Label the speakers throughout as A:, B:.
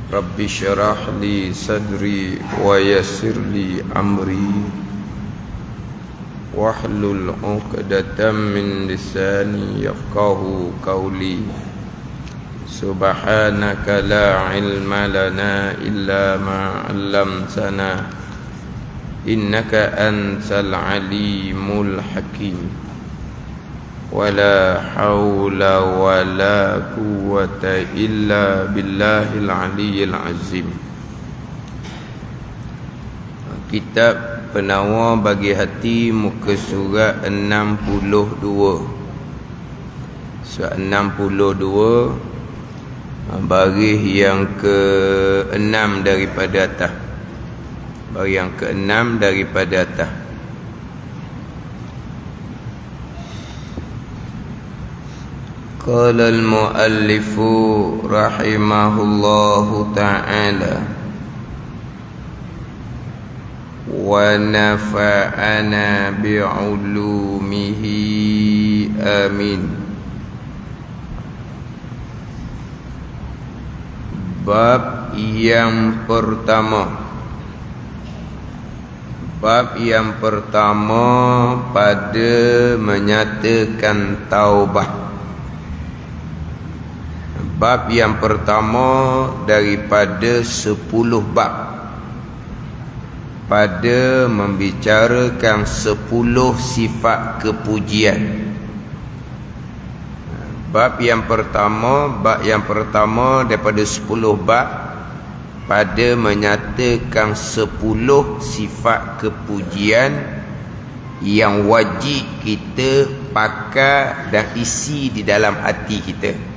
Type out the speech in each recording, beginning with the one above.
A: Rabbi syarah li sadri wa yassir li amri wahlul 'uqdatam min lisani yafqahu qawli. Subhanaka la ilma lana illa ma 'allamtana innaka antal alimul hakim. Wala haula wala quwwata illa billahil aliyyil azim. Kitab Penawar Bagi Hati, muka surat 62. Surat 62, baris yang ke-6 daripada atas. Baris yang ke-6 daripada atas. Qala al-muallifu rahimahullahu ta'ala wa nafa'ana bi'ulumihi amin. Bab yang pertama. Bab yang pertama pada menyatakan taubat. Bab yang pertama daripada 10 bab pada membicarakan 10 sifat kepujian. Bab yang pertama daripada 10 bab pada menyatakan 10 sifat kepujian yang wajib kita pakai dan isi di dalam hati kita.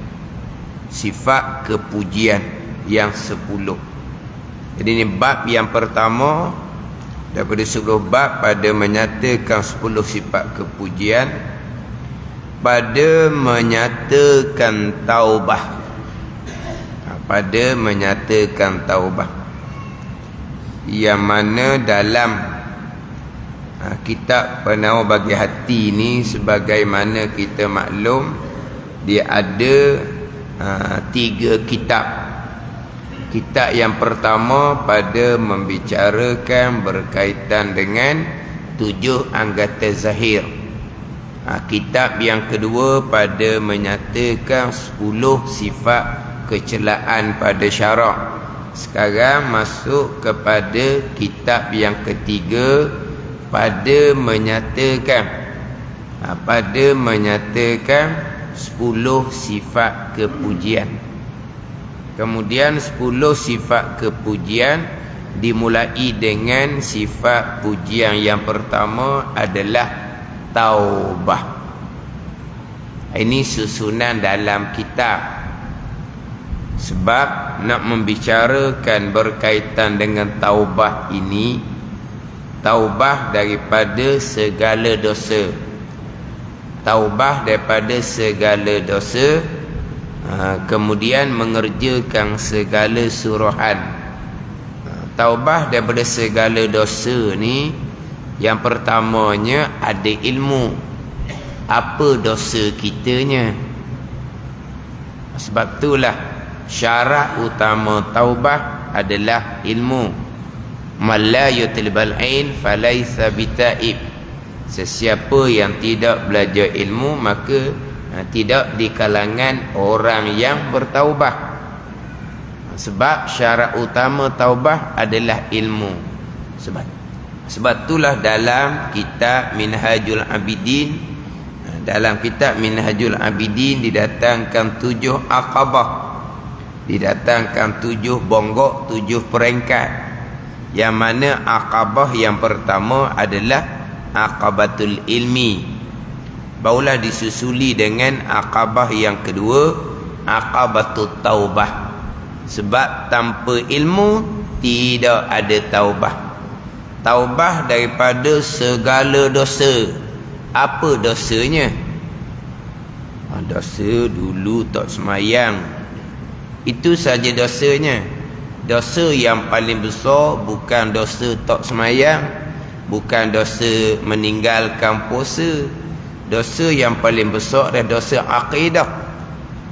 A: Sifat kepujian yang 10. Jadi ini bab yang pertama daripada 10 bab pada menyatakan 10 sifat kepujian, pada menyatakan taubah. Pada menyatakan taubah, yang mana dalam kitab Penawar Bagi Hati ini, sebagaimana kita maklum, dia ada 3 kitab. Kitab yang pertama pada membicarakan berkaitan dengan 7 anggota zahir. Kitab yang kedua pada menyatakan 10 sifat kecelaan pada syarak. Sekarang masuk kepada kitab yang ketiga pada menyatakan 10 sifat kepujian. Kemudian 10 sifat kepujian dimulai dengan sifat pujian yang pertama adalah taubah. Ini susunan dalam kitab, sebab nak membicarakan berkaitan dengan taubah ini, taubah daripada segala dosa. Taubah daripada segala dosa, kemudian mengerjakan segala suruhan. Taubah daripada segala dosa ni, yang pertamanya ada ilmu. Apa dosa kitanya? Sebab itulah syarat utama taubah adalah ilmu. Man la yutlibal ilm falaysa bitaib. Sesiapa yang tidak belajar ilmu, maka tidak di kalangan orang yang bertaubah. Sebab syarat utama taubah adalah ilmu. Sebab itulah dalam kitab Minhajul Abidin, didatangkan 7 aqabah, didatangkan 7 bonggok, 7 peringkat. Yang mana aqabah yang pertama adalah aqabatul ilmi, barulah disusuli dengan aqabah yang kedua, aqabatut taubah. Sebab tanpa ilmu tidak ada taubah. Taubah daripada segala dosa. Apa dosanya? Dosa dulu tak semayang, itu saja dosanya. Dosa yang paling besar bukan dosa tak semayang, bukan dosa meninggalkan puasa. Dosa yang paling besar adalah dosa akidah.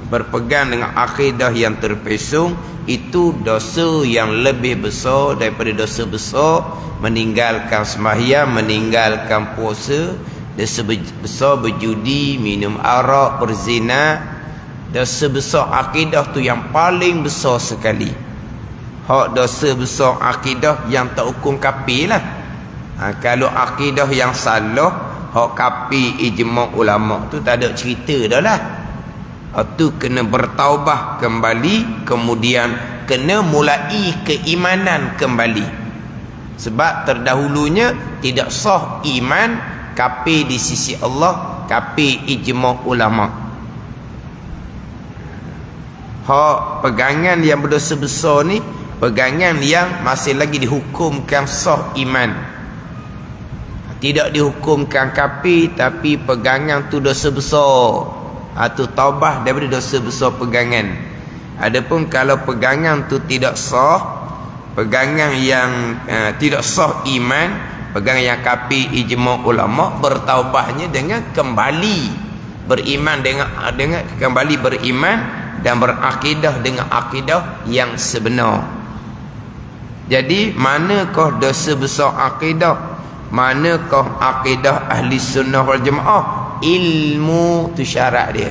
A: Berpegang dengan akidah yang terpesong, itu dosa yang lebih besar daripada dosa besar meninggalkan sembahyang, meninggalkan puasa, dosa besar berjudi, minum arak, berzina. Dosa besar akidah tu yang paling besar sekali. Hak dosa besar akidah yang tak hukum kafir lah. Kalau akidah yang salah, hak kafir ijma' ulama' tu tak ada cerita dah lah. Tu kena bertaubah kembali, kemudian kena mulai keimanan kembali. Sebab terdahulunya tidak sah iman, kafir di sisi Allah, kafir ijma' ulama'. Hak pegangan yang berdosa besar ni, pegangan yang masih lagi dihukumkan sah iman, tidak dihukumkan kafir, tapi pegangan tu dosa besar. Tu taubah daripada dosa besar pegangan. Adapun kalau pegangan tu tidak sah, pegangan yang tidak sah iman, pegangan yang kafir ijma' ulama', bertaubahnya dengan kembali beriman, dengan kembali beriman dan berakidah dengan akidah yang sebenar. Jadi manakah dosa besar akidah, manakah akidah ahli sunnah wal jamaah? Ilmu tu syarat dia.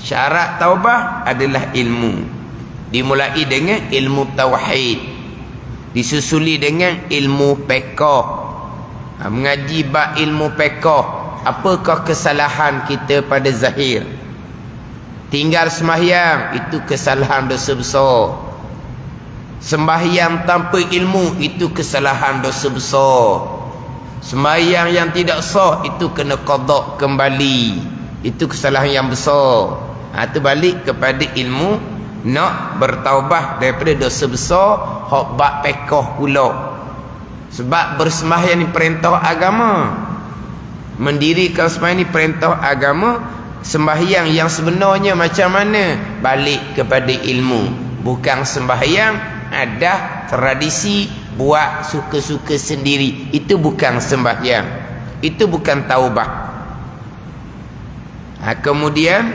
A: Syarat taubah adalah ilmu. Dimulai dengan ilmu tauhid, disusuli dengan ilmu fiqh. Mengaji bab ilmu fiqh, apakah kesalahan kita pada zahir? Tinggal sembahyang, itu kesalahan dosa besar. Sembahyang tanpa ilmu, itu kesalahan dosa besar. Sembahyang yang tidak sah, itu kena qada kembali, itu kesalahan yang besar. Itu balik kepada ilmu. Nak bertaubah daripada dosa besar, hak bab fiqh pula. Sebab bersembahyang ni perintah agama, mendirikan sembahyang ni perintah agama. Sembahyang yang sebenarnya macam mana? Balik kepada ilmu. Bukan sembahyang ada tradisi, buat suka-suka sendiri. Itu bukan sembahyang, itu bukan taubah. Kemudian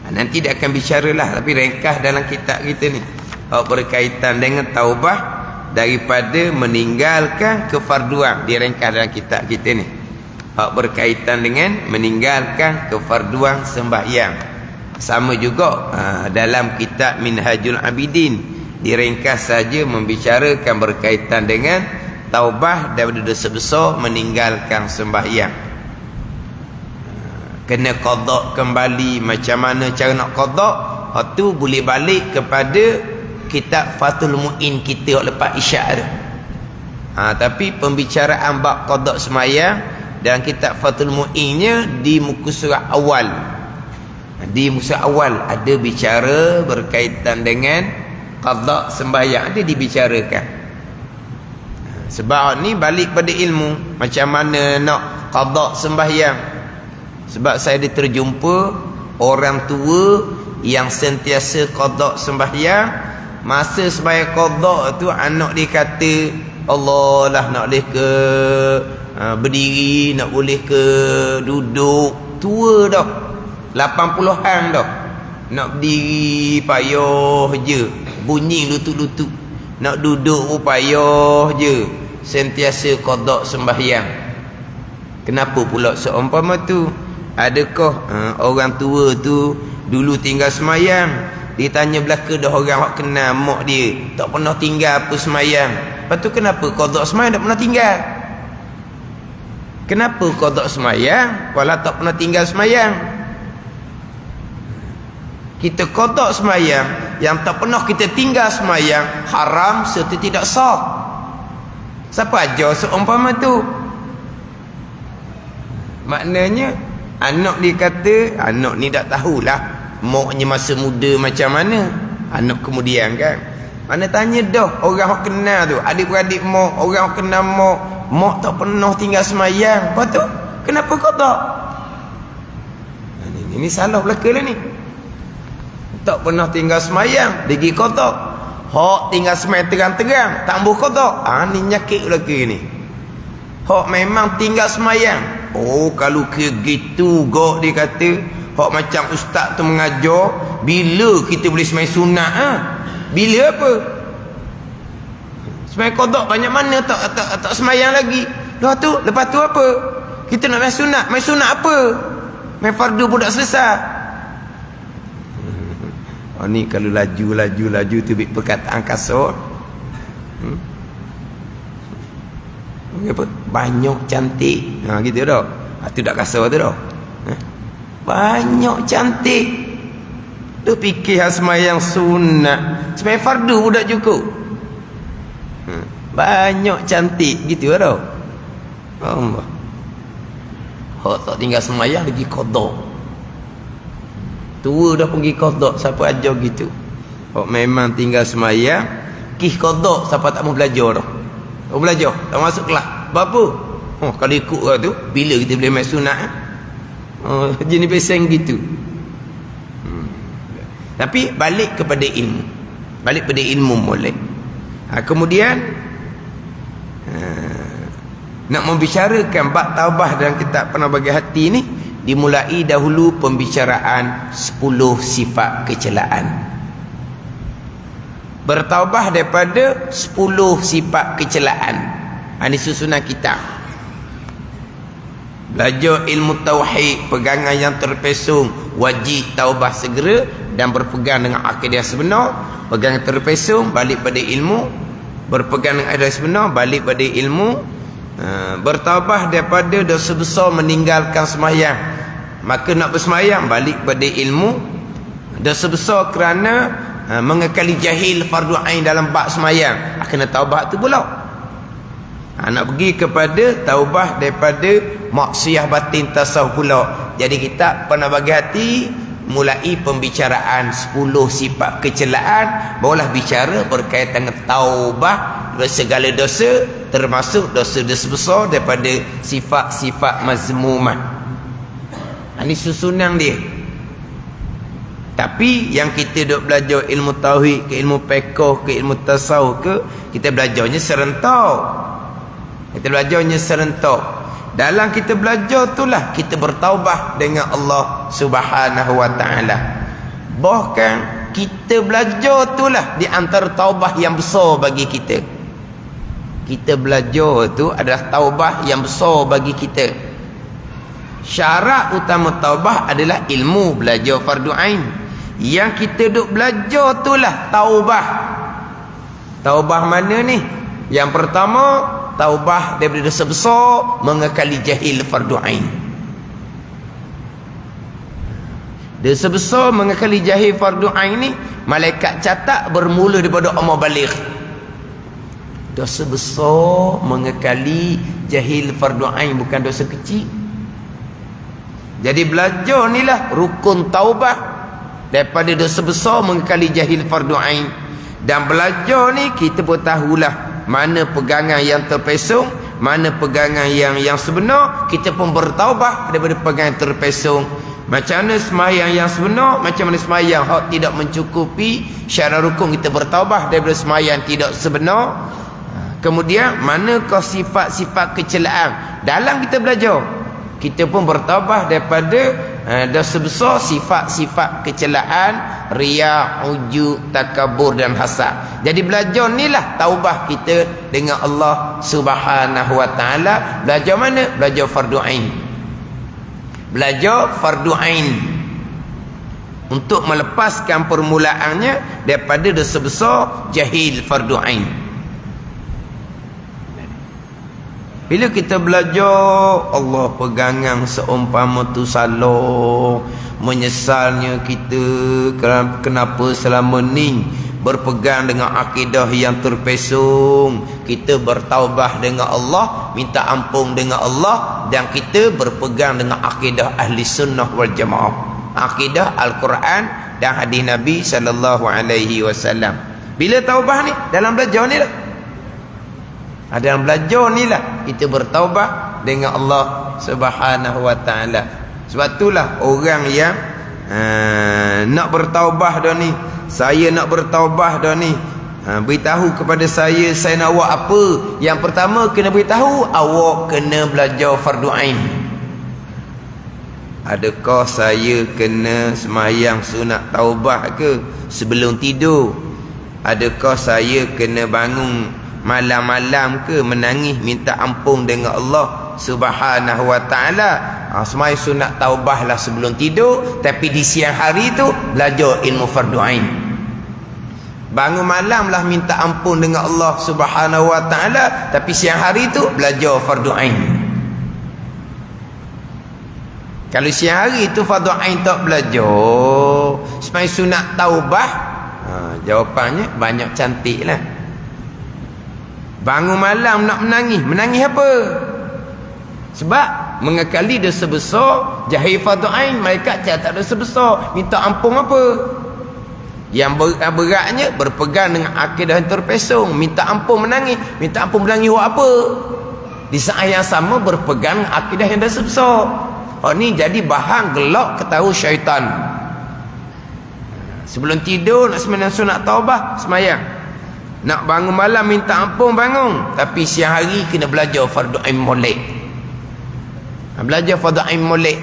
A: nanti dia akan bicaralah, tapi ringkas dalam kitab kita ni, berkaitan dengan taubah daripada meninggalkan kefarduan. Dia ringkas dalam kitab kita ni, berkaitan dengan meninggalkan kefarduan sembahyang. Sama juga dalam kitab Minhajul Abidin, diringkas saja membicarakan berkaitan dengan taubah daripada dosa besar meninggalkan sembahyang. Kena qada kembali. Macam mana cara nak qada? Tu boleh balik kepada kitab Fathul Mu'in kita lepas isyak tu. Tapi pembicaraan bab qada sembahyang dan kitab Fathul Mu'innya di muka surat awal. Di muka surat awal ada bicara berkaitan dengan qada sembahyang, ada dibicarakan. Sebab ni balik pada ilmu, macam mana nak qada sembahyang. Sebab saya terjumpa orang tua yang sentiasa qada sembahyang. Masa sembahyang qada tu, anak dia kata, Allah lah, nak boleh ke berdiri, nak boleh ke duduk. Tua dah, 80-an dah, nak berdiri payah je, bunyi lutut-lutut. Nak duduk pun payah je, sentiasa qada sembahyang. Kenapa pula seumpama tu? Adakah orang tua tu dulu tinggal sembahyang, ditanya belaka dah orang hak kenal mak dia, tak pernah tinggal apa sembahyang. Lepas tu kenapa qada sembahyang tak pernah tinggal? Kenapa qada sembahyang walau tak pernah tinggal sembahyang? Kita qada sembahyang yang tak pernah kita tinggal sembahyang, haram serta tidak sah. Siapa ajar seumpama tu? Maknanya anak dia kata, anak ni tak tahulah maknya masa muda macam mana, anak kemudian kan. Mana tanya dah orang yang kenal tu, adik-beradik mak, orang yang kenal mak tak pernah tinggal sembahyang. Lepas tu kenapa kau tak? Ini salah belaka lah ni. Tak pernah tinggal sembahyang, pergi kau tak? Hak tinggal sembahyang terang-terang, tak ambil kau tak? Ni nyakit belaka ni. Hak memang tinggal sembahyang. Oh, kalau ke gitu gok dia kata, hak macam ustaz tu mengajar, bila kita boleh semai sunat bila apa? Semai qada banyak mana tak semayang lagi. Lepas tu apa? Kita nak main sunat. Main sunat apa? Main fardu pun tak selesai. Ni kalau laju tu perkataan kasar. Apa? Banyak cantik. Gitu dah. Tu tak kasar tu dah. Banyak cantik. Tu fikir semayang sunat. Semayang fardu pun tak cukup. Banyak cantik. Gitu dah. Allah. Hak tak tinggal semayang lagi qada. Tua dah pergi qada, siapa ajar gitu. Hak memang tinggal semayang, kih qada, siapa tak mau belajar dah. Tak belajar, tak masuk kelas. Apa? Kalau ikut orang tu, bila kita boleh main sunat? Jenis peseng gitu. Tapi balik kepada ilmu. Balik pada ilmu boleh. Kemudian nak membicarakan bab taubah dalam kitab Pernah Bagi Hati ni, dimulai dahulu pembicaraan 10 sifat kecelaan. Bertaubah daripada 10 sifat kecelaan. Ini susunan kita. Belajar ilmu tauhid, pegangan yang terpesong, wajib taubah segera dan berpegang dengan akidah sebenar. Pegangan terpesong, balik pada ilmu. Berpegang dengan akidah sebenar, balik pada ilmu. Bertaubah daripada dosa besar meninggalkan semayang, maka nak bersemayang, balik pada ilmu. Dosa besar kerana mengekali jahil fardu ain dalam bab semayang, kena taubah tu pula. Nak pergi kepada taubah daripada maksiat batin tasawuf pula. Jadi kita Pernah Bagi Hati mulai pembicaraan 10 sifat kecelaan, barulah bicara berkaitan dengan taubah segala dosa, termasuk dosa-dosa besar daripada sifat-sifat mazmumah. Ini susunan dia. Tapi yang kita duk belajar ilmu tauhid ke ilmu fiqh ke ilmu tasawuf ke, kita belajarnya serentak. Dalam kita belajar itulah kita bertaubah dengan Allah Subhanahu wa taala. Bahkan kita belajar itulah di antara taubah yang besar bagi kita. Kita belajar tu adalah taubah yang besar bagi kita. Syarat utama taubah adalah ilmu, belajar fardu ain. Yang kita duk belajar itulah taubah. Taubah mana ni? Yang pertama, taubah daripada dosa besar mengekali jahil fardu ain. Dosa besar mengekali jahil fardu ain ni, malaikat catat bermula daripada umur baligh. Dosa besar mengekali jahil fardu ain, bukan dosa kecil. Jadi belajar ni lah rukun taubah daripada dosa besar mengekali jahil fardu ain. Dan belajar ni kita pun tahulah mana pegangan yang terpesong, mana pegangan yang sebenar. Kita pun bertaubah daripada pegangan terpesong. Macam mana semayang yang sebenar, macam mana semayang hak tidak mencukupi syarat rukun, kita bertaubah daripada semayang tidak sebenar. Kemudian manakah sifat-sifat kecelaan dalam kita belajar, kita pun bertaubah daripada dosa besar, sifat-sifat kecelaan, riya, ujub, takabur dan hasad. Jadi belajar inilah taubah kita dengan Allah Subhanahu wa taala. Belajar mana? Belajar fardu ain. Belajar fardu ain untuk melepaskan permulaannya daripada dosa besar jahil fardu ain. Bila kita belajar, Allah pegangan seumpama tu salah, menyesalnya kita kenapa selama ni berpegang dengan akidah yang terpesong. Kita bertaubah dengan Allah, minta ampun dengan Allah, dan kita berpegang dengan akidah ahli sunnah wal jamaah, akidah Al-Quran dan hadis Nabi sallallahu alaihi wasallam. Bila taubah ni dalam belajar ni lah, dalam belajar ni lah kita bertaubah dengan Allah Subhanahu wa taala. Sebab itulah orang yang nak bertaubah dah ni, saya nak bertaubah dah ni, beritahu kepada saya nak buat apa. Yang pertama kena beritahu, awak kena belajar fardu ain. adakah saya kena sembahyang sunat taubah ke sebelum tidur? Adakah saya kena bangun malam-malam ke menangis minta ampun dengan Allah Subhanahu wa taala? Sembahyang sunat taubah lah sebelum tidur, tapi di siang hari tu belajar ilmu fardu ain. Bangun malam lah minta ampun dengan Allah Subhanahu wa taala, tapi siang hari tu belajar fardu ain. Kalau siang hari tu fardu ain tak belajar, sembahyang sunat taubah, jawapannya banyak cantik lah. Bangun malam nak menangis, menangis apa? Sebab mengakali dosa besar, jahil fardu ain, malaikat catat dosa besar, minta ampun apa? Yang beratnya berpegang dengan akidah yang terpesong, minta ampun menangis, minta ampun menangis buat apa? Di saat yang sama berpegang dengan akidah yang dosa besar. Ni jadi bahan gelak ketahu syaitan. Sebelum tidur nak sembahyang sunat taubah, sembahyang. Nak bangun malam minta ampun, bangun, tapi siang hari kena belajar fardu ain molek. Belajar fardu ain molek.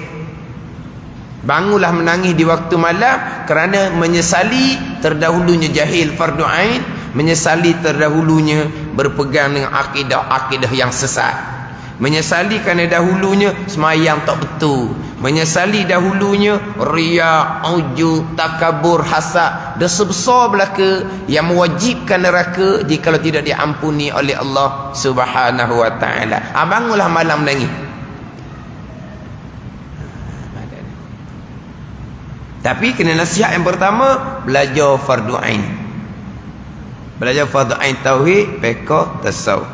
A: Bangunlah menangis di waktu malam kerana menyesali terdahulunya jahil fardu ain, menyesali terdahulunya berpegang dengan akidah yang sesat, menyesali kerana dahulunya sembahyang tak betul, menyesali dahulunya riya, ujub, takabur, hasad, dosa besar belaka yang mewajibkan neraka jika tidak diampuni oleh Allah Subhanahu wa taala. Bangunlah malam menangis. Tapi kena nasihat yang pertama, belajar fardu ain. Belajar fardu ain tauhid, fiqh, tasawuf.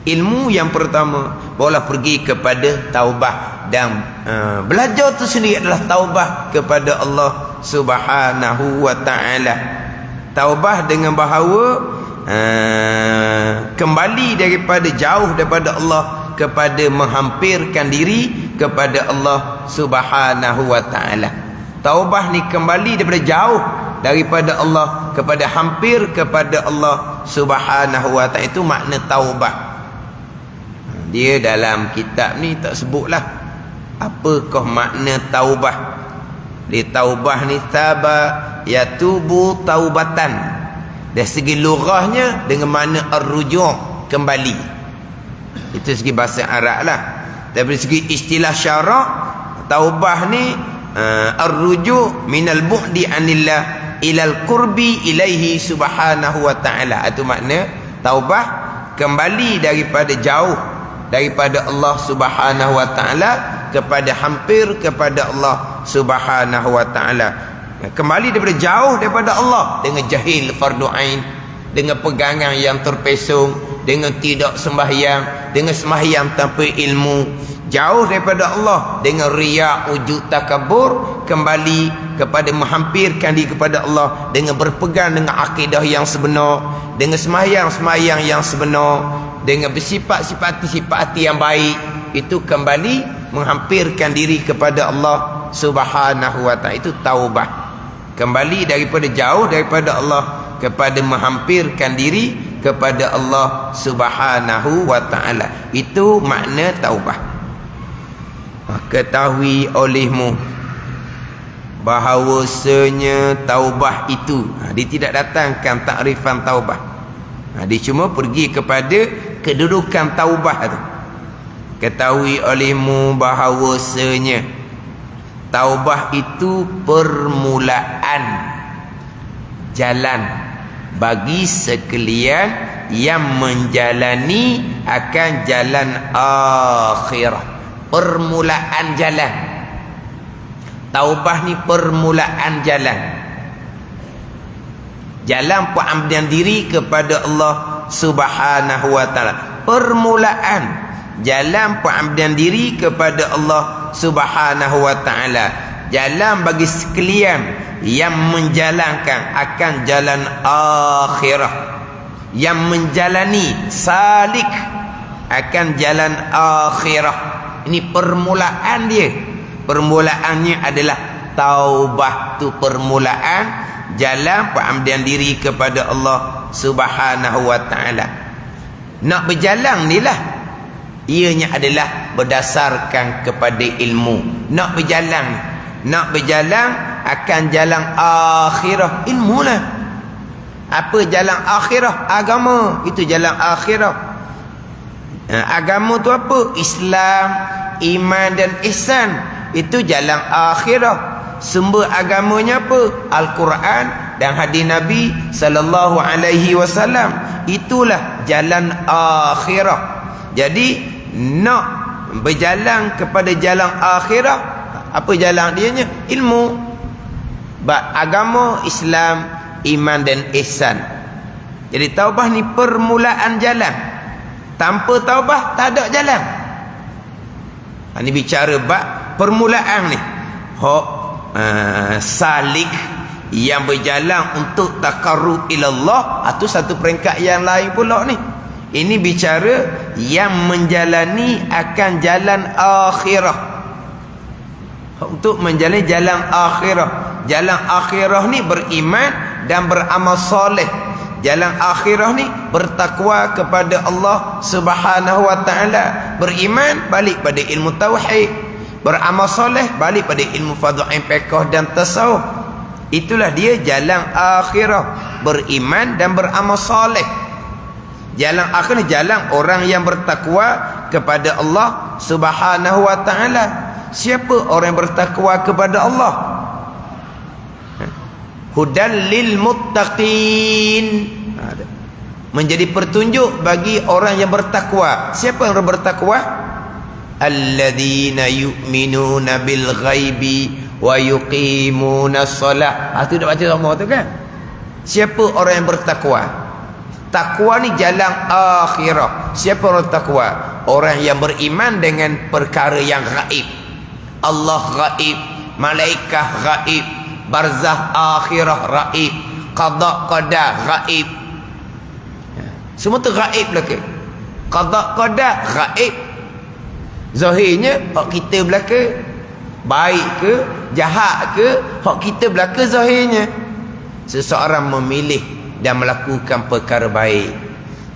A: Ilmu yang pertama barulah pergi kepada taubah, dan belajar tu sendiri adalah taubah kepada Allah Subhanahu wa taala. Taubah dengan bahawa kembali daripada jauh daripada Allah kepada menghampirkan diri kepada Allah Subhanahu wa taala. Taubah ni kembali daripada jauh daripada Allah kepada hampir kepada Allah Subhanahu wa taala. Itu makna taubah. Dia dalam kitab ni tak sebutlah apakah makna taubah. Di taubah ni taba yatubu taubatan. Dari segi lughahnya dengan makna ar-ruju', kembali. Itu segi bahasa Arab lah. Dari segi istilah syarak, taubah ni ar-ruju' minal bu'di anillah ilal qurbi ilaihi subhanahu wa ta'ala. Itu makna taubah, kembali daripada jauh daripada Allah Subhanahu wa taala kepada hampir kepada Allah Subhanahu wa taala. Kembali daripada jauh daripada Allah dengan jahil fardu ain, dengan pegangan yang terpesong, dengan tidak sembahyang, dengan sembahyang tanpa ilmu, jauh daripada Allah dengan riya, ujub, takabur, kembali kepada menghampirkan diri kepada Allah dengan berpegang dengan akidah yang sebenar, dengan sembahyang yang sebenar, dengan bersifat-sifat hati yang baik. Itu kembali menghampirkan diri kepada Allah Subhanahu wa taala. Itu taubah. Kembali daripada jauh daripada Allah kepada menghampirkan diri kepada Allah Subhanahu wa taala. Itu makna taubah. Ketahui olehmu bahawasanya taubah itu, dia tidak datangkan takrifan taubah. Dia cuma pergi kepada kedudukan taubah tu. Ketahui olehmu bahawasanya taubah itu permulaan jalan bagi sekalian yang menjalani akan jalan akhirah. Permulaan jalan. Taubah ni permulaan jalan. Jalan pengabdian diri kepada Allah Subhanahu wa taala. Permulaan jalan pengabdian diri kepada Allah Subhanahu wa taala. Jalan bagi sekalian yang menjalankan akan jalan akhirah, yang menjalani salik akan jalan akhirah. Ini permulaan dia. Permulaannya adalah taubah. Tu permulaan jalan pengabdian diri kepada Allah Subhanahu wa taala. Nak berjalan ni lah, ianya adalah berdasarkan kepada ilmu. nak berjalan. Nak berjalan akan jalan akhirah. Ilmu lah. Apa jalan akhirah? Agama. Itu jalan akhirah. Agama tu apa? Islam, iman dan ihsan. Itu jalan akhirah. Sumber agamanya apa? Al-Quran dan hadis Nabi sallallahu alaihi wasallam. Itulah jalan akhirah. Jadi nak berjalan kepada jalan akhirah, apa jalan dianya? Ilmu. Agama, Islam, iman dan ihsan. Jadi taubah ni permulaan jalan. Tanpa taubah tak ada jalan. Ini bicara bab permulaan ni. Salik yang berjalan untuk taqarrub ilallah, itu satu peringkat yang lain pula ni. Ini bicara yang menjalani akan jalan akhirah. Untuk menjalani jalan akhirah. Jalan akhirah ni beriman dan beramal soleh. Jalan akhirah ni bertakwa kepada Allah Subhanahu wa taala. Beriman balik pada ilmu tauhid. Beramal soleh balik pada ilmu fadha'il fiqh dan tasawuf. Itulah dia jalan akhirah. Beriman dan beramal soleh. Jalan akhir jalan orang yang bertakwa kepada Allah Subhanahu wa taala. Siapa orang yang bertakwa kepada Allah? Hudan lil muttaqin. Menjadi petunjuk bagi orang yang bertakwa. Siapa yang bertakwa? Alladzina yu'minuna bil ghaibi wa yuqimuna shalah. Itu dah baca semua tu kan? Siapa orang yang bertakwa? Takwa ni jalan akhirah. Siapa orang takwa? Orang yang beriman dengan perkara yang gaib. Allah gaib, malaikat gaib, barzah akhirah gaib, qada qada gaib. Semua tu gaib belaka. Qada qada gaib. Zahirnya hak kita belaka. Baik ke, jahat ke, hak kita belaka zahirnya. Seseorang memilih dan melakukan perkara baik.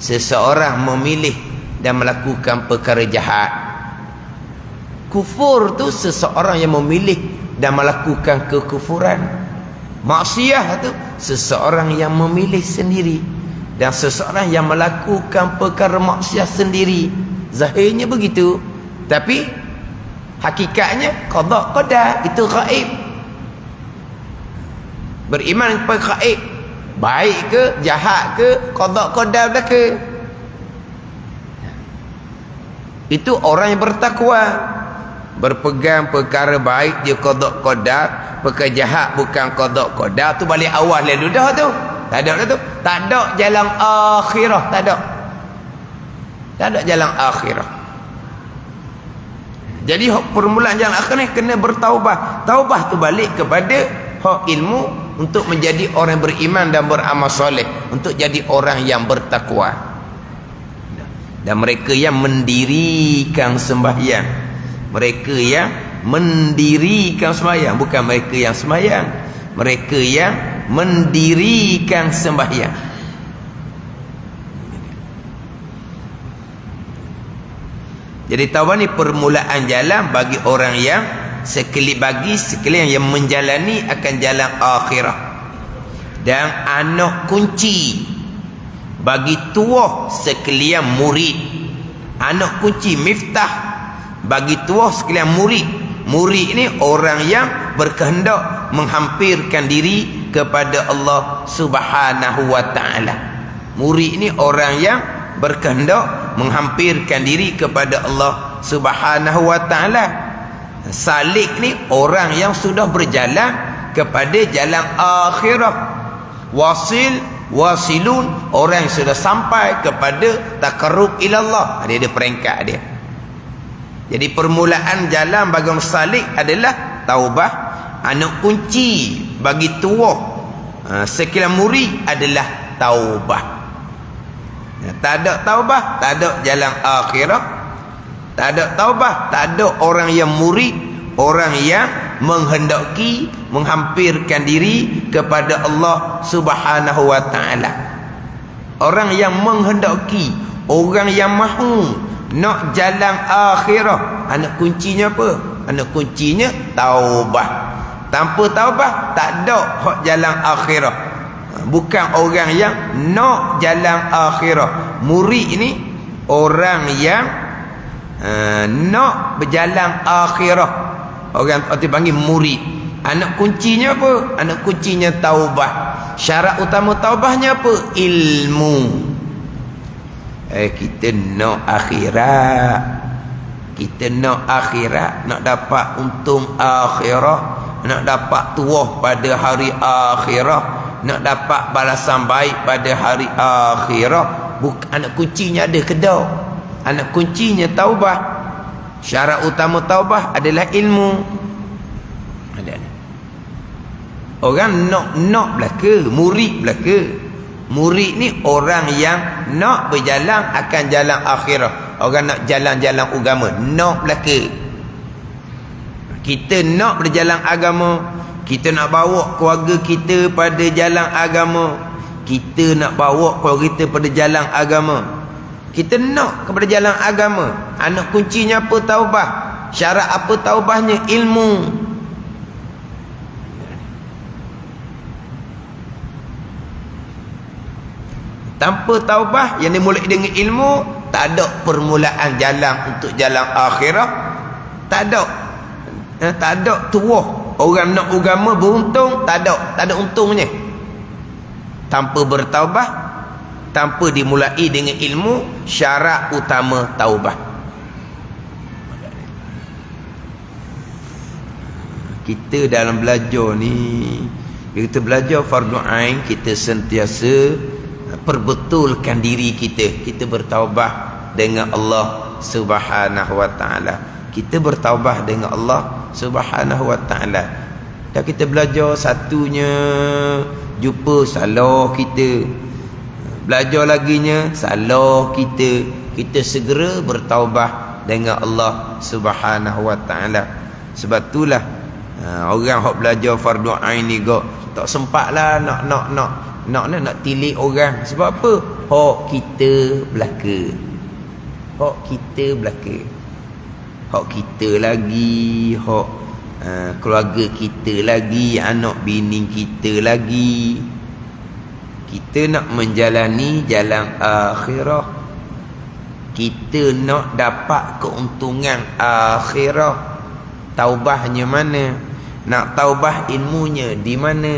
A: Seseorang memilih dan melakukan perkara jahat. Kufur tu seseorang yang memilih dan melakukan kekufuran. Maksiat tu seseorang yang memilih sendiri dan seseorang yang melakukan perkara maksiat sendiri. Zahirnya begitu, tapi hakikatnya qada qada, itu gaib. Beriman kepada gaib, baik ke jahat ke, qada qada belaka. Itu orang yang bertakwa. Berpegang perkara baik dia qada qada, perkara jahat bukan qada qada. Tu balik awal lalu dah tu. Tak ada dah tu. Tak ada jalan akhirah, tak ada. Tak ada jalan akhirah. Jadi permulaan jalan akhir ni kena bertaubah. Taubah tu balik kepada hak ilmu untuk menjadi orang beriman dan beramal soleh, untuk jadi orang yang bertakwa. Dan mereka yang mendirikan sembahyang. Mereka yang mendirikan sembahyang, bukan mereka yang sembahyang. Mereka yang mendirikan sembahyang. Jadi taubat ni permulaan jalan bagi orang yang sekalian yang menjalani akan jalan akhirah. Dan anak kunci bagi tuah sekalian murid. Anak kunci miftah bagi tuah sekalian murid. Murid ni orang yang berkehendak menghampirkan diri kepada Allah Subhanahu wa taala. Murid ni orang yang berkehendak menghampirkan diri kepada Allah Subhanahu wa taala. Salik ni orang yang sudah berjalan kepada jalan akhirah. Wasilun orang yang sudah sampai kepada taqarrub ilallah. Dia ada peringkat dia. Jadi permulaan jalan bagi orang salik adalah taubah. Anak kunci bagi tuah sekalian murid adalah taubah. Tak ada taubah, tak ada jalan akhirah. Tak ada taubah, tak ada orang yang murid, orang yang menghendaki menghampirkan diri kepada Allah Subhanahu wa taala. Orang yang menghendaki, orang yang mahu nak jalan akhirah. Anak kuncinya apa? Anak kuncinya taubah. Tanpa taubah tak ada hak jalan akhirah. Bukan orang yang nak jalan akhirah. Murid ni orang yang nak berjalan akhirah. Orang panggil murid. Anak kuncinya apa? Anak kuncinya taubah. Syarat utama taubahnya apa? Ilmu. Kita nak akhirat. Kita nak akhirat, nak dapat untung akhirat, nak dapat tuah pada hari akhirat, nak dapat balasan baik pada hari akhirat. Anak kuncinya ada kedak. Anak kuncinya taubah. Syarat utama taubah adalah ilmu. Ada. Orang nak belaka, murid belaka. Murid ni orang yang nak berjalan akan jalan akhirah. Orang nak jalan-jalan agama, nak belaka. Kita nak berjalan agama, kita nak bawa keluarga kita pada jalan agama, kita nak bawa keluarga kita pada jalan agama, kita nak kepada jalan agama. Anak kuncinya apa? Taubah. Syarat apa taubahnya? Ilmu. Tanpa taubah yang dimulai dengan ilmu, tak ada permulaan jalan untuk jalan akhirah. Tak ada tuah. Orang nak agama beruntung, tak ada untungnya. Tanpa bertaubah, tanpa dimulai dengan ilmu, syarat utama taubah. Kita dalam belajar ni, kita belajar fardu ain, kita sentiasa perbetulkan diri kita. Kita bertaubah dengan Allah Subhanahu wa taala. Kita bertaubah dengan Allah Subhanahu wa taala. Dan kita belajar satunya, jumpa salah kita, belajar laginya salah kita. Kita segera bertaubah dengan Allah Subhanahu wa taala. Sebab itulah orang hok belajar fardu ain ni tak sempatlah nak tilik orang. Sebab apa? Hak kita belaka. Hak kita belaka. Hak kita lagi, hak keluarga kita lagi, anak bini kita lagi. Kita nak menjalani jalan akhirah. Kita nak dapat keuntungan akhirah. Taubahnya mana? Nak taubah ilmunya di mana?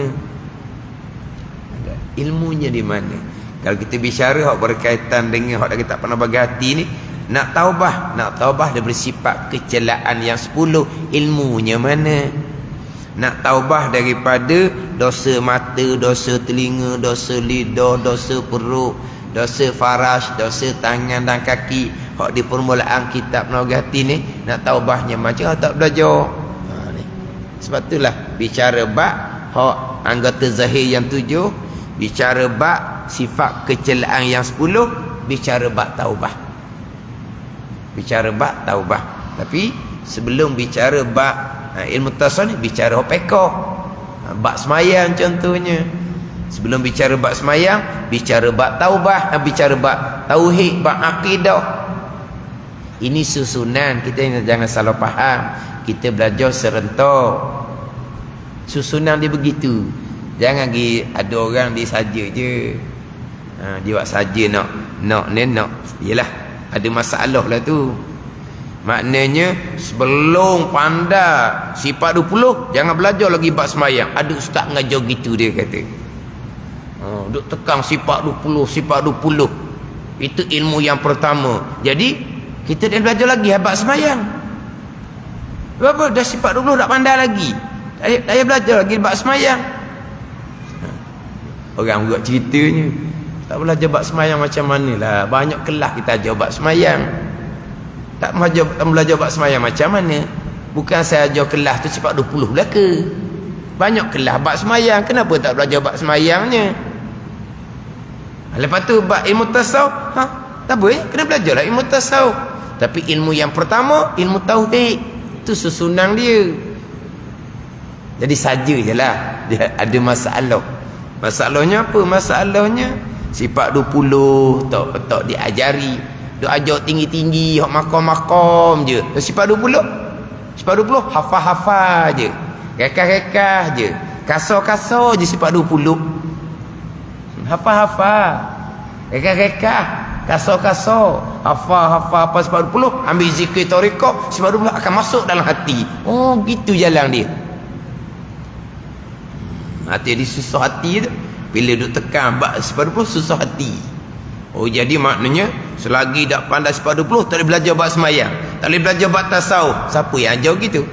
A: Ilmunya di mana? Kalau kita bicara hak berkaitan dengan hak kita tak pernah bagi hati ni, nak taubah dia bersifat kecelaan yang 10. Ilmunya mana? Nak taubah daripada dosa mata, dosa telinga, dosa lidah, dosa perut, dosa faraj, dosa tangan dan kaki. Hak di permulaan kitab Nagati ni, nak taubahnya macam tak belajar. Ni. Sebab itulah bicara bab hak anggota zahir yang 7, bicara bab sifat kecelaan yang 10, bicara bab taubah. Bicara bab taubah. Tapi sebelum bicara bab ilmu tasawuf ni, bicara fiqh. Bab semayang contohnya. Sebelum bicara bab semayang, bicara bab taubah, bicara bab tauhid, bab akidah. Ini susunan, kita jangan salah faham. Kita belajar serentak. Susunan dia begitu. Jangan ada orang dia saja je. Dia buat saja nak. Yalah, ada masalah lah tu. Maknanya sebelum pandai sifat 20, jangan belajar lagi bab semayang. Ada ustaz ngajar gitu dia kata. Duk tekan sifat 20, sifat 20. Itu ilmu yang pertama. Jadi kita dah belajar lagi bab semayang. Berapa dah sifat 20 tak pandai lagi. Saya belajar lagi bab semayang. Orang buat ceritanya, tak belajar bab semayang macam mana lah. Banyak kelas kita ajar bab semayang. Tak belajar bab semayang macam mana. Bukan saya ajar kelas tu sifat 20 belaka. Banyak kelas bab semayang. Kenapa tak belajar bab semayangnya? Lepas tu bab ilmu tasawuf, tak boleh, kena belajarlah ilmu tasawuf. Tapi ilmu yang pertama, ilmu tauhid. Itu susunan dia. Jadi saja je lah. Dia ada masalah. Masalahnya apa? Masalahnya sifat 20 tak diajari. Dia ajar tinggi-tinggi, hak makam-makam je. Sifat 20 Sifat 20 hafal-hafal je, rekah-rekah je, kasar-kasar je sifat 20. Hafal-hafal, rekah-rekah, kasar-kasar, hafal-hafal apa sifat 20, ambil zikir tarekah, sifat 20 akan masuk dalam hati. Oh, gitu jalan dia. Hati dia susah hati tu. Bila duk tekan bab sifat 20 susah hati. Oh, jadi maknanya selagi tak pandai sifat 20 tak boleh belajar bab sembahyang, tak boleh belajar bab tasawuf. Siapa yang ajar gitu?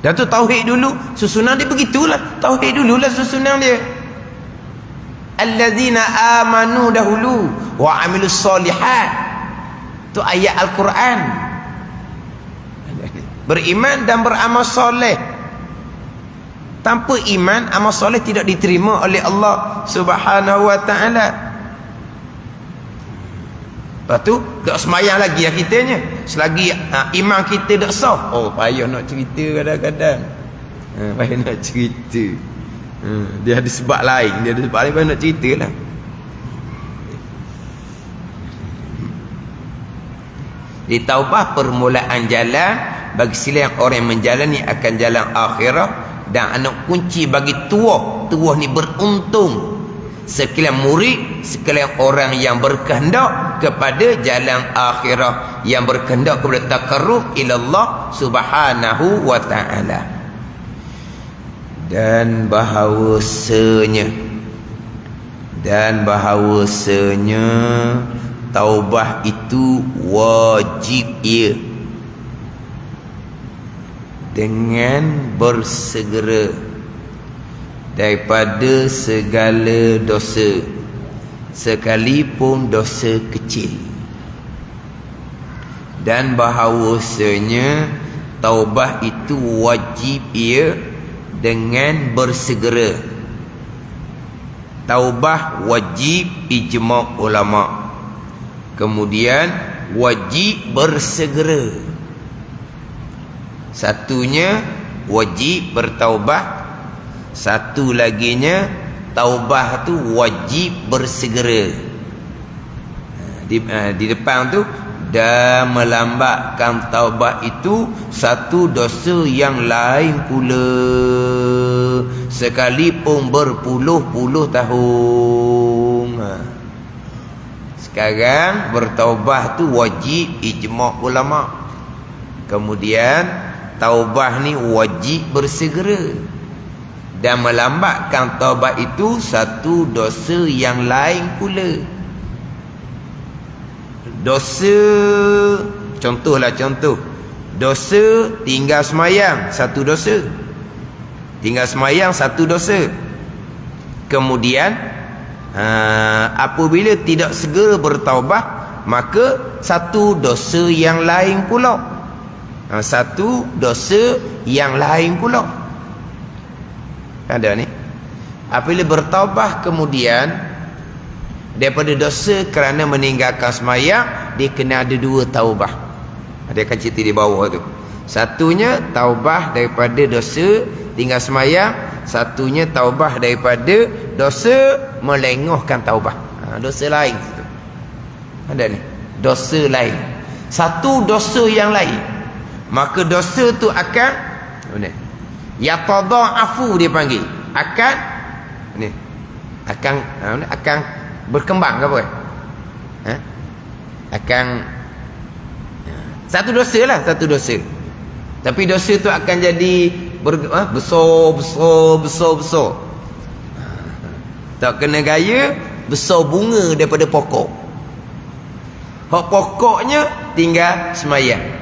A: Dan tu tauhid dulu, susunan dia begitulah. Tauhid dululah susunan dia. Allazina amanu dahulu wa amilus solihat. Tu ayat Al-Quran. Beriman dan beramal soleh. Tanpa iman, amal soleh tidak diterima oleh Allah Subhanahu wa ta'ala. Lepas tu tak semayang lagi lah kitanya. Selagi iman kita tak sah. Oh, payah nak cerita kadang-kadang. Payah nak cerita. Dia ada sebab lain. Dia ada sebab lain, payah nak cerita lah. Di taubah permulaan jalan bagi sila yang orang yang menjalani akan jalan akhirah. Dan anak kunci bagi tuah ni beruntung sekalian murid, sekalian orang yang berkehendak kepada jalan akhirah, yang berkehendak kepada taqarrub ila Allah Subhanahu wa ta'ala. Dan bahawasanya taubah itu wajib ia dengan bersegera daripada segala dosa, sekalipun dosa kecil. Dan bahawasanya taubah itu wajib ia dengan bersegera. Taubah wajib ijma' ulama'. Kemudian wajib bersegera. Satunya wajib bertaubah, satu laginya taubah tu wajib bersegera. Di depan tu, dan melambatkan taubah itu satu dosa yang lain pula, sekalipun berpuluh-puluh tahun. Sekarang bertaubah tu wajib ijma' ulama'. Kemudian taubah ni wajib bersegera. Dan melambatkan taubat itu satu dosa yang lain pula. Dosa, contoh. Dosa tinggal semayang, satu dosa. Tinggal semayang, satu dosa. Kemudian apabila tidak segera bertaubat, maka satu dosa yang lain pula. Satu dosa yang lain pula. Ada ni. Apabila bertaubah kemudian daripada dosa kerana meninggalkan semayang, dia kena ada dua taubah. Dia akan cerita di bawah tu. Satunya taubah daripada dosa tinggal semayang, satunya taubah daripada dosa melengahkan taubah. Dosa lain tu. Ada ni. Dosa lain. Satu dosa yang lain. Maka dosa tu akan yatadha'afu, dia panggil, akan berkembang ke apa? Akan satu dosa lah, satu dosa. Tapi dosa tu akan jadi besar. Tak kena gaya, besar bunga daripada pokok. Hak pokoknya tinggal semayang.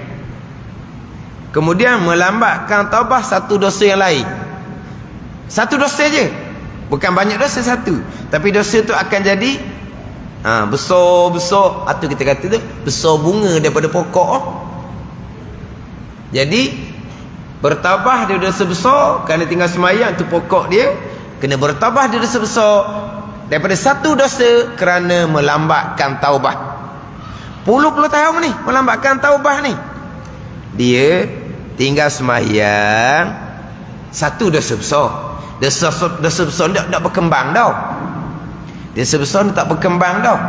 A: Kemudian melambatkan taubah satu dosa yang lain. Satu dosa je. Bukan banyak dosa, satu. Tapi dosa tu akan jadi besar. Atau kita kata tu besar bunga daripada pokok. Jadi bertabah dia dosa besar kerana tinggal semayang, tu pokok dia. Kena bertabah dia dosa besar daripada satu dosa kerana melambatkan taubah. Puluh-puluh tahun ni melambatkan taubah ni. Dia tinggal semayang, satu dosa besar. Dosa besar tak berkembang dah. Dosa besar tak berkembang dah.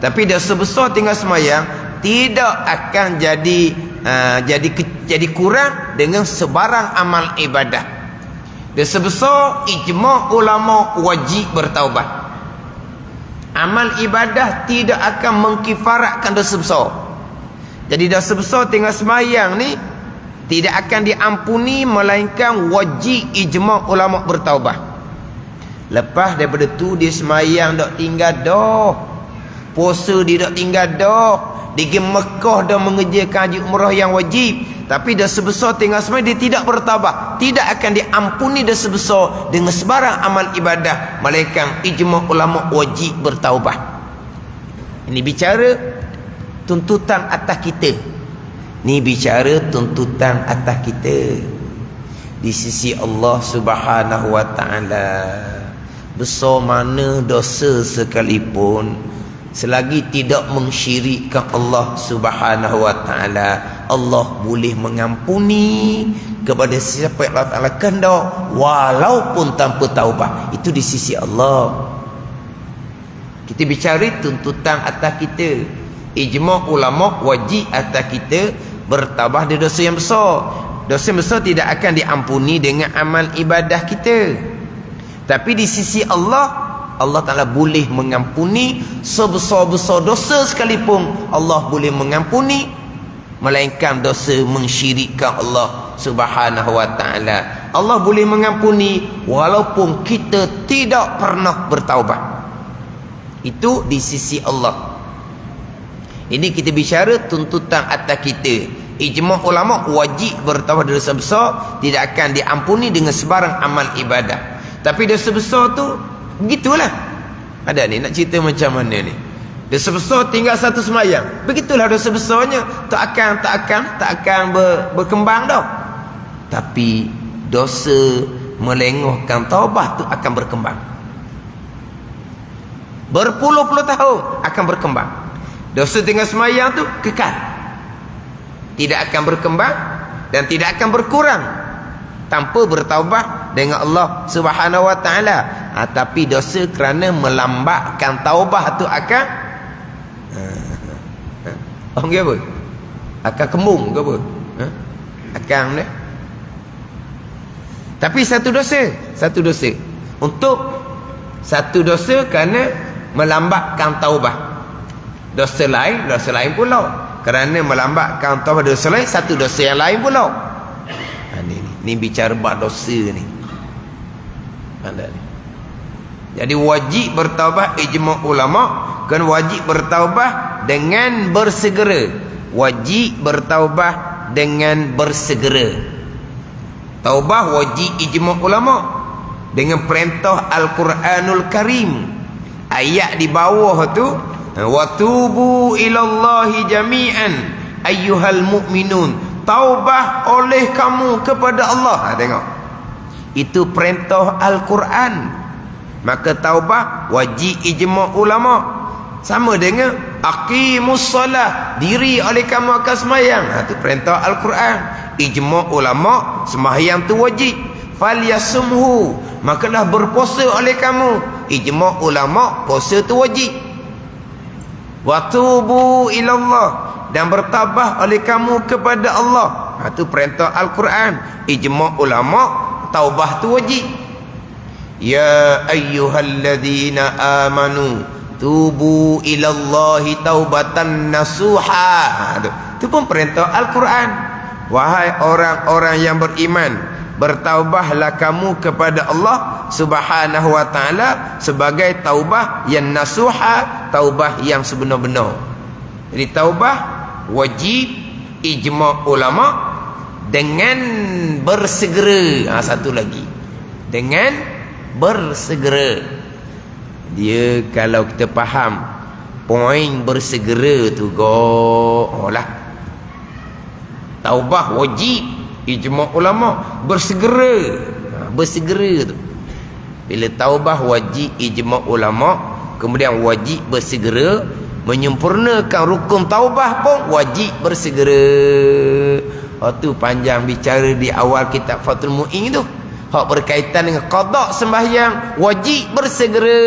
A: Tapi dosa besar tinggal semayang, tidak akan jadi kurang dengan sebarang amal ibadah. Dan sebesar ijma' ulama wajib bertaubat. Amal ibadah tidak akan mengkifaratkan dosa besar. Jadi dosa besar tinggal sembahyang ni tidak akan diampuni melainkan wajib ijma' ulama bertaubat. Lepas daripada tu dia sembahyang dak tinggal dah. Puasa dia dak tinggal dah. Dia pergi Mekah dah mengerjakan haji umrah yang wajib. Tapi dosa besar tinggal sembahyang dia tidak bertaubat. Tidak akan diampuni dosa besar dengan sebarang amal ibadah melainkan ijma' ulama wajib bertaubat. Ini bicara tuntutan atas kita. Ni bicara tuntutan atas kita di sisi Allah Subhanahu wa taala. Besar mana dosa sekalipun, selagi tidak mensyirikkan Allah Subhanahu wa taala, Allah boleh mengampuni kepada siapa yang Allah Taala kehendak walaupun tanpa taubat. Itu di sisi Allah. Kita bicara tuntutan atas kita. Ijma' ulama wajib atas kita bertaubat dari dosa yang besar. Dosa yang besar tidak akan diampuni dengan amal ibadah kita. Tapi di sisi Allah, Allah Ta'ala boleh mengampuni sebesar-besar dosa sekalipun. Allah boleh mengampuni melainkan dosa mensyirikkan Allah Subhanahu wa Ta'ala. Allah boleh mengampuni walaupun kita tidak pernah bertaubat. Itu di sisi Allah. Ini kita bicara tuntutan atas kita. Ijma' ulama wajib bertaubat dari dosa besar tidak akan diampuni dengan sebarang amal ibadah. Tapi dosa besar tu begitulah. Ada ni nak cerita macam mana ni? Dosa besar tinggal satu sembahyang. Begitulah dosa besarnya. Tak akan berkembang dah. Tapi dosa melengahkan taubat tu akan berkembang. Berpuluh-puluh tahun akan berkembang. Dosa tinggal sembahyang tu kekal. Tidak akan berkembang dan tidak akan berkurang tanpa bertaubat dengan Allah Subhanahu wa taala. Tapi dosa kerana melambatkan taubat tu akan orang apa? Akan kembung ke apa? Akan ni. Tapi satu dosa. Untuk satu dosa kerana melambatkan taubat. Dosa lain pula kerana melambatkan taubat dosa lain, satu dosa yang lain pula. Ni bicara bab dosa ni. Anda ni. Jadi wajib bertaubat ijma' ulama, kan wajib bertaubat dengan bersegera. Wajib bertaubat dengan bersegera. Taubah wajib ijma' ulama dengan perintah Al-Quranul Karim. Ayat di bawah tu, wa tubu ilallahi jami'an ayyuhal mu'minun, taubah oleh kamu kepada Allah. Tengok, itu perintah Al-Quran. Maka taubah wajib ijma' ulama. Sama dengan aqimus salah, diri oleh kamu akan sembahyang. Itu perintah Al-Quran. Ijma' ulama, sembahyang tu wajib. Falyasumhu, makalah berpuasa oleh kamu. Ijma' ulama, puasa tu wajib. Wa tubu ilallah, dan bertabah oleh kamu kepada Allah. Itu perintah Al-Quran. Ijma' ulama, taubah tu wajib. Ya ayyuhalladzina amanu tubu ilallahi taubatan nasuha. Itu pun perintah Al-Quran. Wahai orang-orang yang beriman, bertaubahlah kamu kepada Allah Subhanahu wa taala sebagai taubah yang nasuha, taubah yang sebenar-benar. Jadi taubah wajib ijma' ulama dengan bersegera. Satu lagi, dengan bersegera. Dia kalau kita faham poin bersegera tu, lah taubah wajib ijma' ulama, bersegera. Bersegera tu, bila taubah wajib ijma' ulama, kemudian wajib bersegera. Menyempurnakan rukun taubah pun wajib bersegera. Tu panjang bicara di awal kitab Fathul Mu'in tu. Hak berkaitan dengan qada sembahyang wajib bersegera.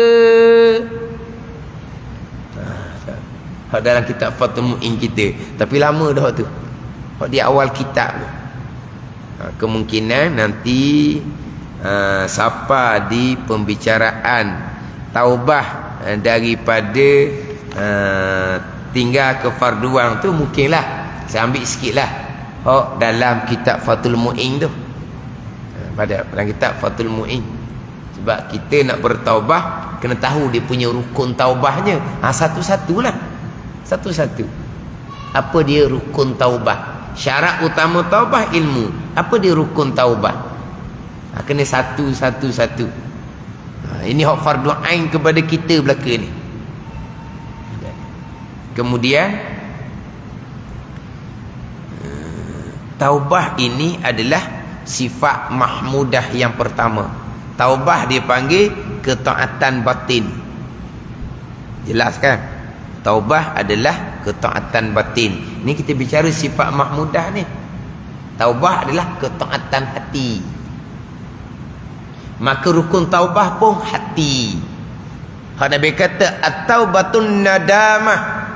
A: Hak dalam kitab Fathul Mu'in kita. Tapi lama dah tu. Hak di awal kitab tu. Kemungkinan nanti siapa di pembicaraan taubah daripada tinggal ke farduan tu, mungkinlah saya ambil sikit lah dalam kitab Fathul Mu'in tu, pada dalam kitab Fathul Mu'in. Sebab kita nak bertaubah kena tahu dia punya rukun taubahnya. Satu-satulah, satu-satu. Apa dia rukun taubah? Syarat utama taubah ilmu. Apa dia rukun taubah? Kena satu-satu. Ini hak fardu ain kepada kita belaka ni. Kemudian taubah ini adalah sifat mahmudah yang pertama. Taubah dia panggil ketaatan batin. Jelas kan? Taubah adalah ketaatan batin. Ni kita bicara sifat mahmudah ni. Taubah adalah ketaatan hati. Maka rukun taubah pun hati. Nabi kata at-taubatun nadamah.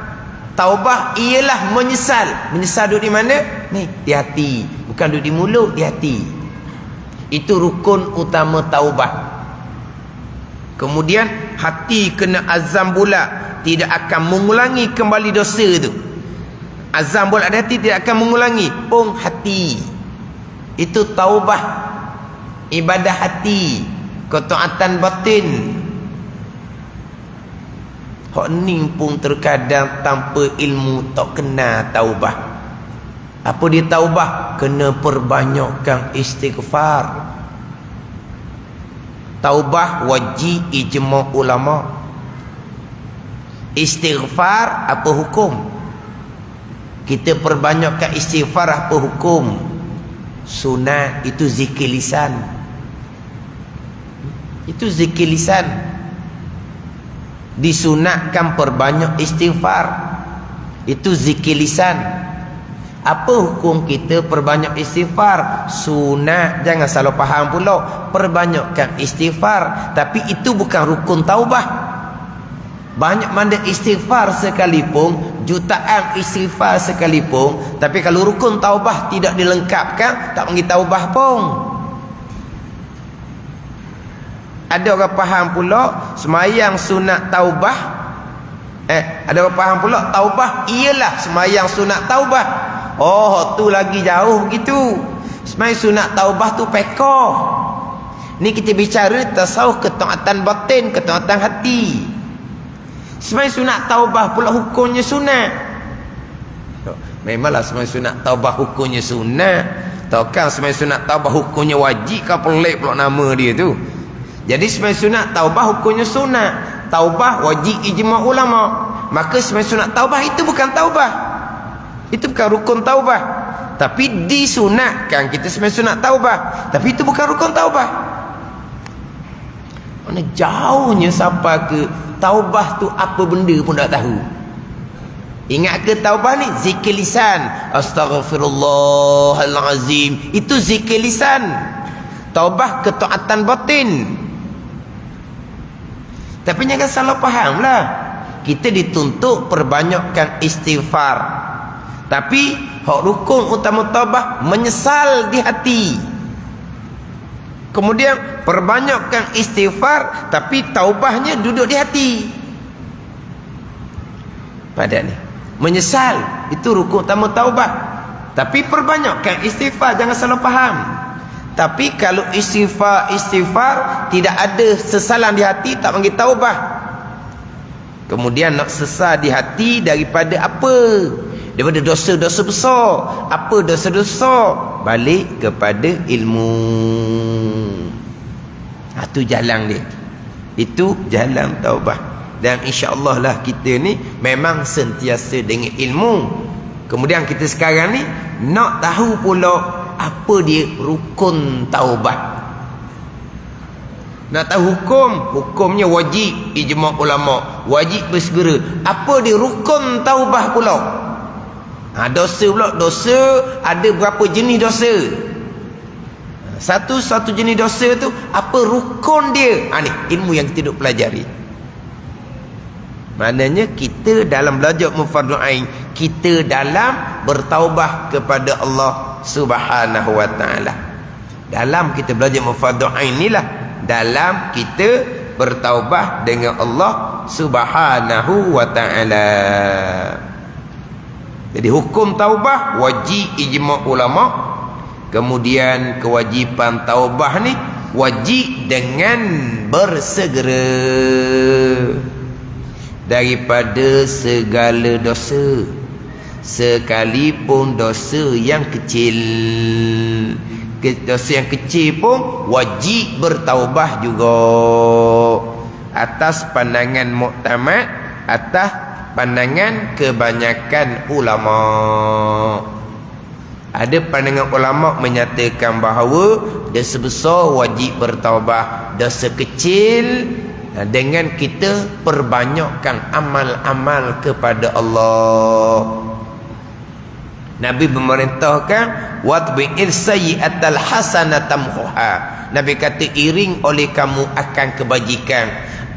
A: Taubah ialah menyesal. Menyesal duduk di mana? Ni, di hati. Bukan duduk di mulut, di hati. Itu rukun utama taubah. Kemudian hati kena azam pula, tidak akan mengulangi kembali dosa tu. Azam pula di hati, tidak akan mengulangi. Pun hati. Itu taubah. Ibadah hati. Ketaatan batin. Hak ni pun terkadang tanpa ilmu tak kena taubah. Apa dia taubah? Kena perbanyakkan istighfar. Taubah wajib ijma' ulama. Istighfar apa hukum? Kita perbanyakkan istighfar apa hukum? Sunat, itu zikir lisan. Itu zikir lisan. Disunatkan perbanyak istighfar. Itu zikir lisan. Apa hukum kita perbanyak istighfar? Sunat, jangan salah faham pula. Perbanyakkan istighfar, tapi itu bukan rukun taubah. Banyak mana istighfar sekalipun, jutaan istighfar sekalipun, tapi kalau rukun taubah tidak dilengkapkan, tak panggil taubah pun. Ada orang faham pula semayang sunat taubah. Ada orang faham pula taubah ialah semayang sunat taubah. Oh, tu lagi jauh begitu. Semayang sunat taubah tu pekoh. Ni kita bicara tasawuf ketaatan batin, ketaatan hati. Semayang sunat taubah pula hukumnya sunat. Memanglah semayang sunat taubah hukumnya sunat. Takkan semayang sunat taubah hukumnya wajib, kan pelik pula nama dia tu. Jadi semayang sunat taubah hukumnya sunat. Taubah wajib ijma' ulama. Maka semayang sunat taubah itu bukan taubah. Itu bukan rukun taubah. Tapi disunatkan kita semayang sunat taubah. Tapi itu bukan rukun taubah. Mana jauhnya sampai ke taubah tu apa benda pun tak tahu. Ingat ke taubah ni? Zikir lisan. Astaghfirullahalazim. Itu zikir lisan. Taubah ketaatan batin. Tapi jangan salah faham lah. Kita dituntut perbanyakkan istighfar. Tapi hak rukun utama taubah menyesal di hati. Kemudian perbanyakkan istighfar, tapi taubahnya duduk di hati. Pada ni menyesal, itu rukun utama taubah. Tapi perbanyakkan istighfar, jangan salah faham. Tapi kalau istighfar tidak ada sesalan di hati, tak panggil taubah. Kemudian nak sesal di hati daripada apa? Daripada dosa-dosa besar. Apa dosa-dosa? Balik kepada ilmu. Itu jalan dia. Itu jalan taubah. Dan insya-Allah lah kita ni memang sentiasa dengan ilmu. Kemudian kita sekarang ni nak tahu pula apa dia rukun taubat. Nak tahu hukumnya wajib ijma' ulama, wajib bersegera. Apa dia rukun taubah pula? Dosa pula, dosa ada berapa jenis dosa? Satu jenis dosa tu apa rukun dia? Ni ilmu yang kita duk pelajari. Maknanya kita dalam belajar fardu ain, kita dalam bertaubat kepada Allah Subhanahu wa taala. Dalam kita belajar fardu ain inilah dalam kita bertaubat dengan Allah Subhanahu wa taala. Jadi hukum taubah wajib ijma' ulama. Kemudian kewajipan taubah ni wajib dengan bersegera daripada segala dosa, sekalipun dosa yang kecil. Dosa yang kecil pun wajib bertaubah juga, atas pandangan muktamad, atas pandangan kebanyakan ulama. Ada pandangan ulama menyatakan bahawa dosa besar wajib bertaubah, dosa kecil dengan kita perbanyakkan amal-amal kepada Allah. Nabi memerintahkan watbi'il sayyi'atal hasanatamhuha. Nabi kata iring oleh kamu akan kebajikan,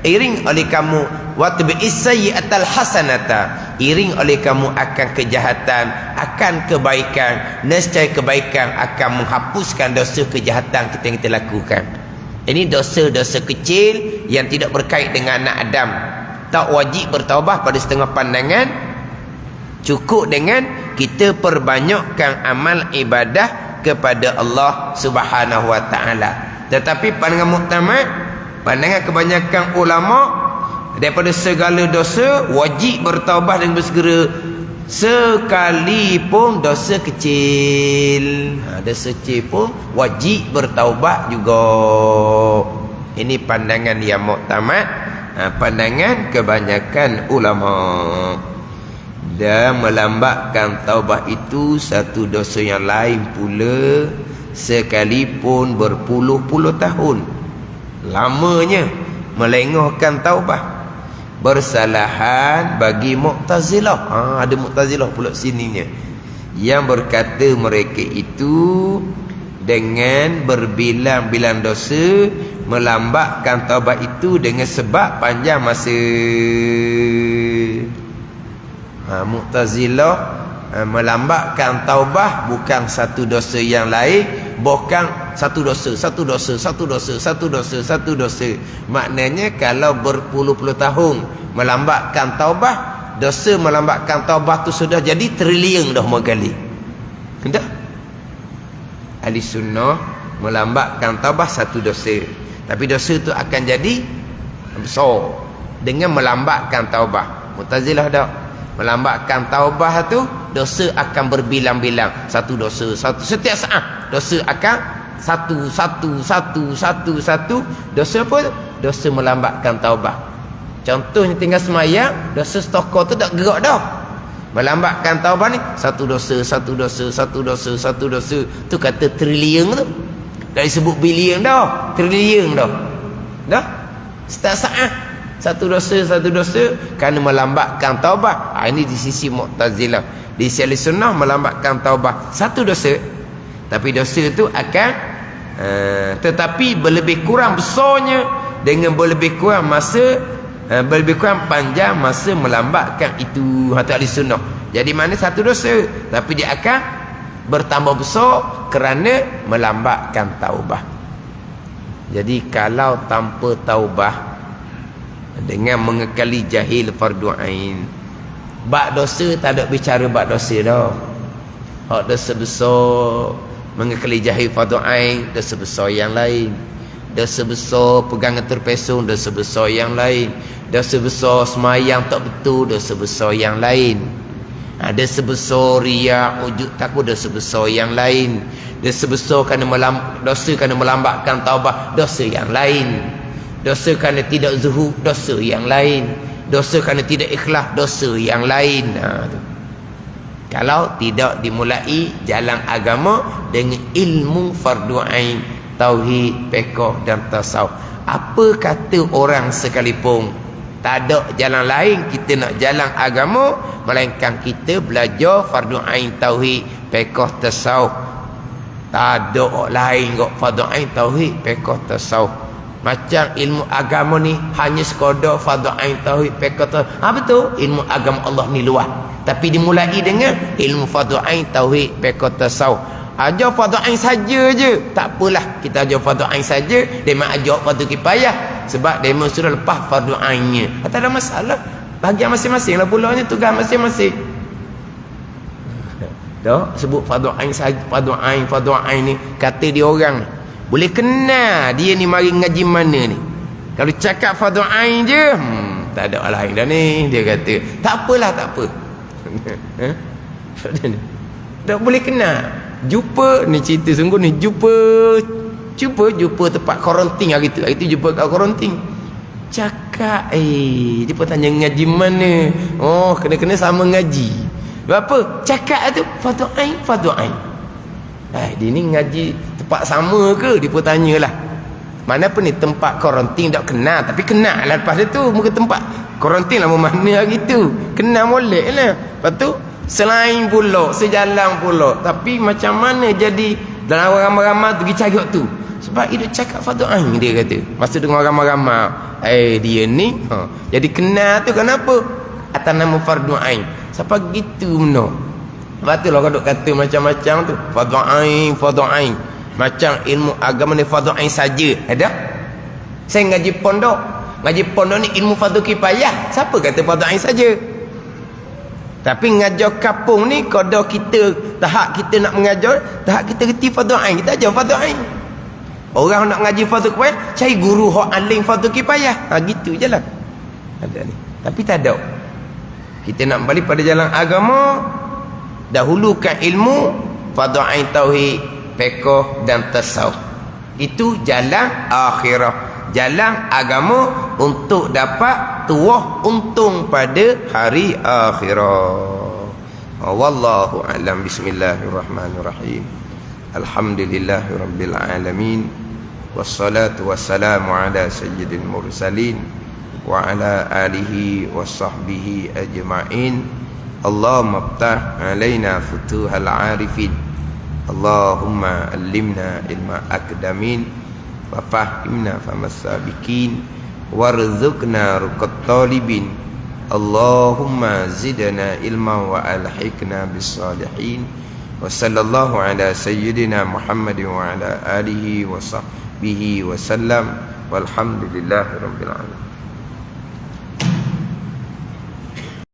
A: iring oleh kamu watbi'is sayyi'atal hasanata, iring oleh kamu akan kejahatan, akan kebaikan. Nescaya kebaikan akan menghapuskan dosa kejahatan kita yang kita lakukan. Ini dosa-dosa kecil yang tidak berkait dengan anak Adam, tak wajib bertaubat pada setengah pandangan. Cukup dengan kita perbanyakkan amal ibadah kepada Allah Subhanahu wa taala. Tetapi pandangan muktamad, pandangan kebanyakan ulama, daripada segala dosa wajib bertaubat dengan bersegera, sekalipun dosa kecil. Dosa kecil pun wajib bertaubat juga. Ini pandangan yang muktamad, pandangan kebanyakan ulama. Dan melambatkan taubat itu satu dosa yang lain pula, sekalipun berpuluh-puluh tahun lamanya melengahkan taubat. Bersalahan bagi Mu'tazilah. Ada Mu'tazilah pula sininya, yang berkata mereka itu dengan berbilang-bilang dosa melambatkan taubat itu dengan sebab panjang masa. Mu'tazilah melambatkan taubah bukan satu dosa yang lain, bukan satu dosa. Maknanya kalau berpuluh-puluh tahun melambatkan taubah, dosa melambatkan taubah tu sudah jadi trilion dah kali. Dah. Ahli sunnah melambatkan taubah satu dosa, tapi dosa tu akan jadi besar dengan melambatkan taubah. Mu'tazilah dah melambatkan taubah tu, dosa akan berbilang-bilang. Satu dosa, setiap saat dosa akan satu. Dosa apa? Dosa melambatkan taubah. Contohnya tinggal semayang, dosa stokor tu tak gerak dah. Melambatkan taubah ni satu dosa. Tu kata trilion tu. Tak disebut bilion dah, trilion dah. Dah? Setiap saat satu dosa kerana melambatkan taubat. Ini di sisi Mu'tazilah. Di sisi Ahlussunnah melambatkan taubat satu dosa, tapi dosa itu akan tetapi berlebih kurang besarnya dengan berlebih kurang masa, berlebih kurang panjang masa melambatkan itu. Hati Ahlussunnah. Jadi mana satu dosa, tapi dia akan bertambah besar kerana melambatkan taubat. Jadi kalau tanpa taubat, dengan mengekali jahil fardu ain, bab dosa tak ada bicara bab dosa dah. Hak dosa besar mengekali jahil fardu ain, dosa besar yang lain. Dosa besar pegangan terpesong, dosa besar yang lain. Dosa besar semayang tak betul, dosa besar yang lain. Dosa besar riak, ujub takut, dosa besar yang lain. Dosa besar kerana melambatkan taubat, dosa yang lain. Dosa kerana tidak zuhud, dosa yang lain. Dosa kerana tidak ikhlas, dosa yang lain. Kalau tidak dimulai jalan agama dengan ilmu fardu ain, tauhid, fiqh dan tasawuf, apa kata orang sekalipun tak ada jalan lain, kita nak jalan agama, melainkan kita belajar fardu ain, tauhid, fiqh, tasawuf. Tak ada lain kok fardu ain, tauhid, fiqh, tasawuf. Macam ilmu agama ni hanya sekadar fardu ain tauhid fiqh. Betul, ilmu agama Allah ni luas. Tapi dimulai dengan ilmu fardu ain tauhid fiqh tasawuf. Ajar fardu ain saja je. Tak apalah kita ajar fardu ain saja, demo ajar fardu kifayah. Sebab demo sudah lepas fardu ainnya. Tak ada masalah. Bahagian masing-masing lah pula ni, tugas masing-masing. Dah sebut fardu ain saja, fardu ain ni kata dia orang ni. Boleh kenal dia ni mari ngaji mana ni. Kalau cakap fardu ain je, tak ada lain dah ni. Dia kata, tak apalah, tak apa. Tak boleh kenal. Jumpa ni cerita sungguh ni, jumpa tempat karantin hari tu. Hari tu jumpa kat karantin. Cakap, dia pun tanya ngaji mana. Oh, kena-kena sama ngaji. Berapa? Cakap tu fardu ain. Dia ni ngaji tempat sama ke? Dia pun tanyalah. Mana pun ni tempat karantin tak kenal, tapi kenal lah lepas tu muka tempat karantin lah mana hari tu. Kenal molek lah. Lepas tu selain pula, sejalan pula. Tapi macam mana jadi dalam ramai-ramai tu pergi cari waktu. Sebab dia cakap fardu ain, dia kata. Masa dengan ramai-ramai, dia ni jadi kenal tu kenapa? Atas nama fardu ain. Siapa gitu benar. Lepas tu lah kau duk kata macam-macam tu. Fardu ain. Macam ilmu agama ni fardu ain saja. Ada? Saya ngaji pondok. Ngaji pondok ni ilmu fardu kifayah. Siapa kata fardu ain saja? Tapi ngajar kampung ni kalau kita tahap kita nak mengajar, tahap kita reti fardu ain, kita ajar fardu ain. Orang nak ngaji fardu kifayah, cari guru hak alim fardu kifayah. Gitu je lah. Ada ni. Tapi tak ada. Kita nak balik pada jalan agama, dahulukan ilmu fardu ain tauhid, fiqh dan tasawuf. Itu jalan akhirah, jalan agama untuk dapat tuah untung pada hari akhirah. Wallahu a'lam. Bismillahirrahmanirrahim. Alhamdulillahirabbil alamin. Wassalatu wassalamu ala sayyidil mursalin wa ala alihi wa sahbihi ajma'in. Allahumma iftah alaina futuhal arifin. Allahumma allimna ilma akdamin wa fahimna famas sabiqin warzuqna ruqat talibin. Allahumma zidna ilma wa alhiqna bis salihin. Wa sallallahu ala sayyidina Muhammadin wa ala alihi wa sahbihi wa sallam. Walhamdulillahi rabbil alamin.